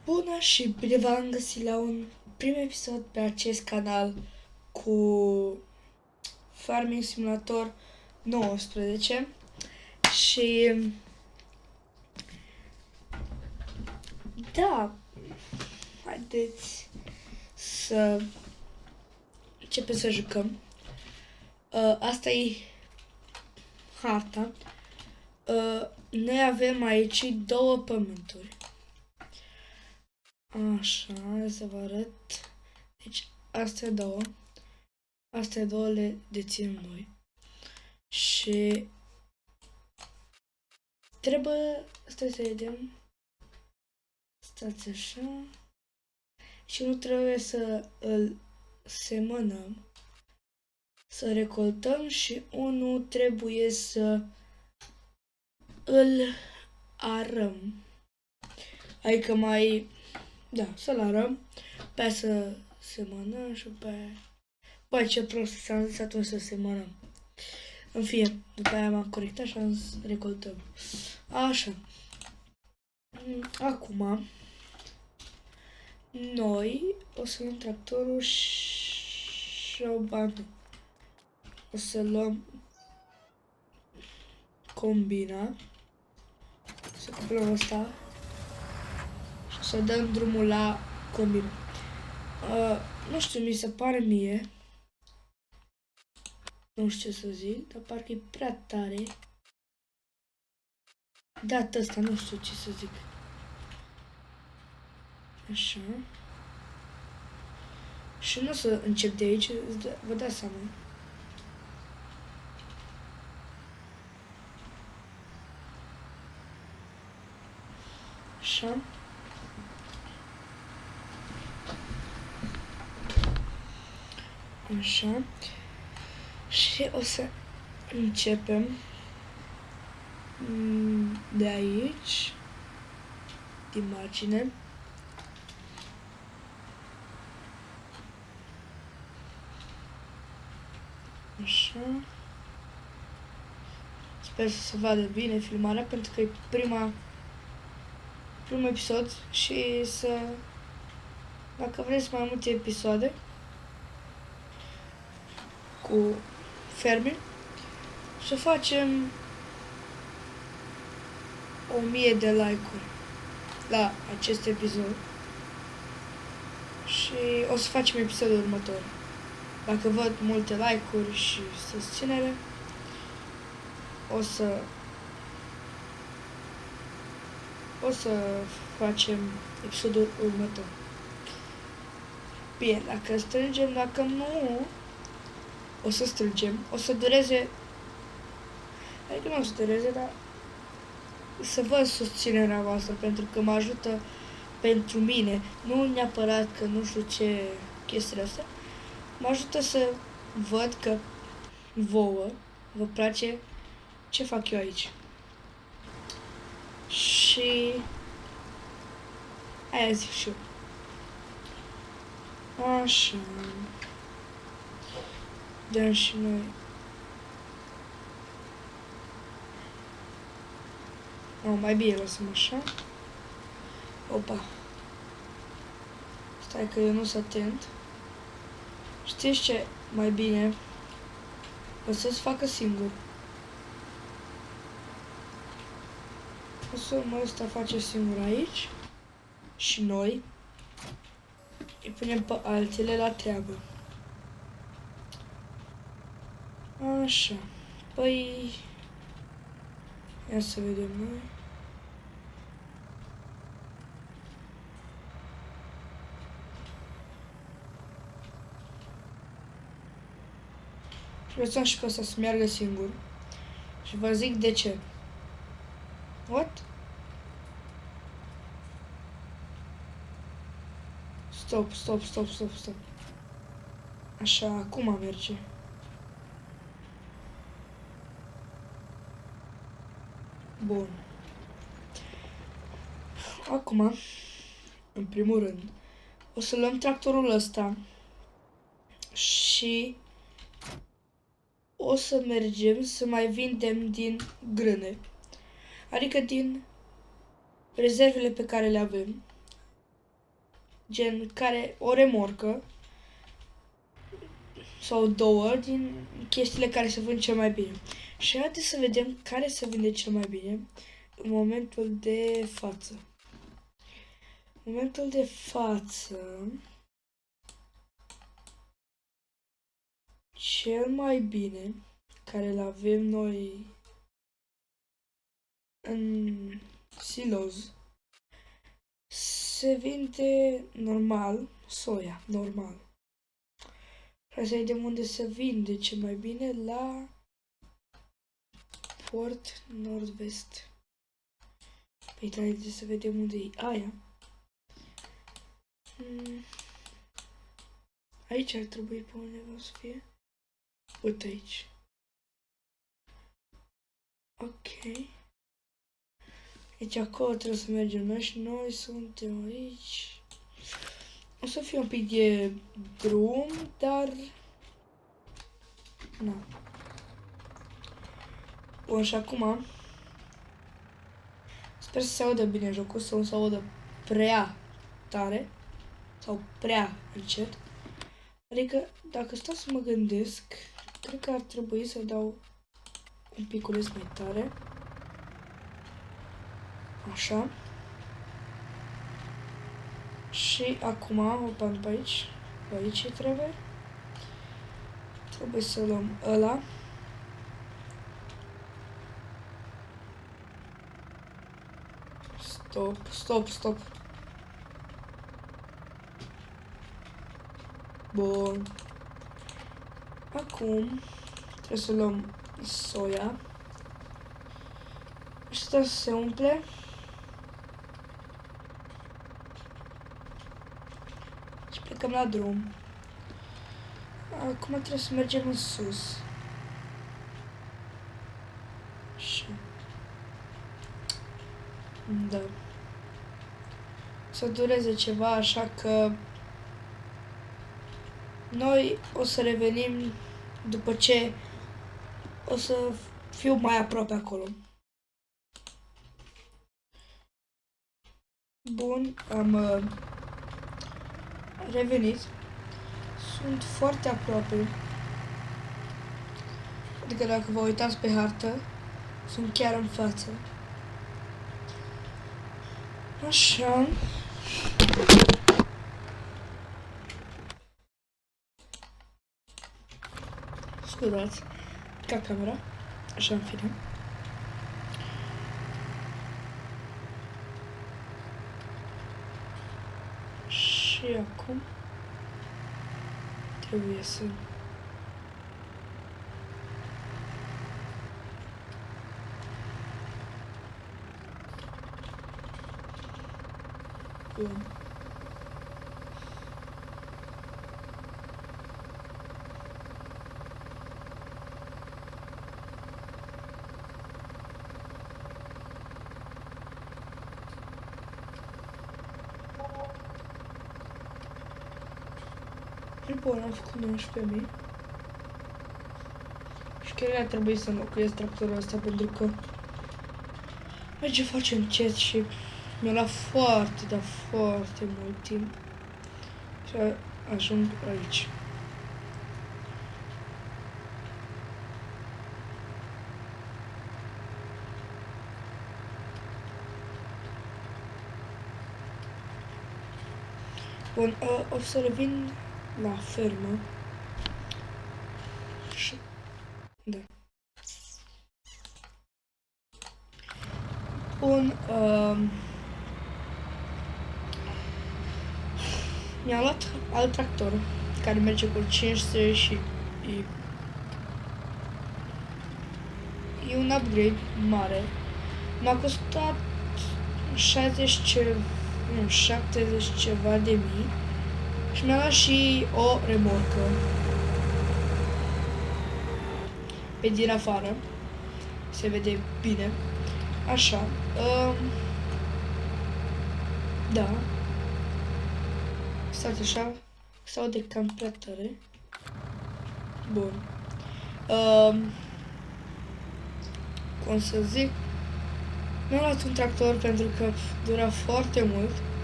Bună și bine v-am găsit la un prim episod pe acest canal cu Farming Simulator 19 și da, haideți să începem să jucăm. Asta e harta. Noi avem aici două pământuri. Așa, să vă arăt. Deci, astea două le deținem noi. Și trebuie, stai să vedem, stați așa, și nu trebuie să îl semănăm, să recoltăm și unul trebuie să îl arăm. Adică să-l arăm, pe aia să semănăm și pe aia... Băi, ce prost s-am zis atunci să semănăm. În fine, după aia m-am corectat și am zis recoltăm. Așa. Acum, noi o să luăm tractorul și o să luăm combina. Să cuplăm ăsta și o să dăm drumul la combina. Nu știu, mi se pare mie, nu știu ce să zic, dar parcă e prea tare. Da, ăsta, nu știu ce să zic. Așa. Și nu o să încep de aici, vă dați seama. Așa. Așa. Și o să începem de aici, din margine. Așa. Sper să se vadă bine filmarea, pentru că e primul episod și dacă vreți mai multe episoade cu ferme, să facem 1000 de like-uri la acest episod și o să facem episodul următor. Dacă văd multe like-uri și susținere, o să facem episodul următor. Bine, dacă strângem, dacă nu, o să strângem, o să dureze, adică nu o să dureze, dar să văd susținerea voastră, pentru că mă ajută pentru mine, nu neapărat că nu știu ce chestiile astea, mă ajută să văd că vouă vă place ce fac eu aici. Și aia zic și eu. Așa. Dăm și noi. Mai bine lăsăm așa. Opa. Stai că eu nu sunt atent. Știți ce? Mai bine lăsați facă singur. O să ăsta face singur aici. Și noi îi punem pe altele la treabă. Așa. Păi... Ia să vedem noi. Și lăsăm și pe ăsta să meargă singur. Și vă zic de ce. What? Stop. Așa, acum merge. Bun. Acum, în primul rând, o să luăm tractorul ăsta și o să mergem să mai vindem din grâne. Adică din rezervele pe care le avem. gen care o remorcă sau două din chestiile care se vând cel mai bine. Și haideți să vedem care se vinde cel mai bine în momentul de față. În momentul de față, cel mai bine care îl avem noi în silos se vinde normal, soia, normal. Hai să vedem unde se vinde cel mai bine, la Port Nord-Vest. Păi trebuie să vedem unde e aia. Aici ar trebui pe undeva să fie. Uite aici. Ok. Deci acolo trebuie să mergem noi și noi suntem aici. O să fie un pic de drum, dar... Na. Bun, și acum... Sper să se audă bine jocul, să nu se audă prea tare. Sau prea încet. Adică, dacă stau să mă gândesc, cred că ar trebui să dau un piculeț mai tare. Așa. Și acum, opam pe aici. Pe aici trebuie. Trebuie să luăm ăla. Stop. Bun. Acum trebuie să luăm soia. Asta se umple. Și plecăm la drum. Acum trebuie să mergem în sus. Și... Da. Să dureze ceva, așa că... Noi o să revenim după ce o să fiu mai aproape acolo. Bun, am revenit. Sunt foarte aproape. Adică dacă vă uitați pe hartă, sunt chiar în față. Așa. Scuzați, ca camera. Așa, în fine. Și acum trebuie să... Bun. Bun, am făcut 19.000. Și cred că ar trebui să înlocuiesc tractorul ăsta pentru că merge foarte încet și mi-a luat foarte, dar foarte mult timp. Și ajung aici. Bun, o să revin la fermă. Și... Da. Bun, mi-a luat alt tractor care merge cu 500 și e un upgrade mare. M-a costat 70 ceva de mii și mi-a luat și o remorcă pe din afară. Se vede bine. Așa. Da. Stați așa. Sau de cam prea tare. Bun. Cum să zic, mi-am luat un tractor pentru că dura foarte mult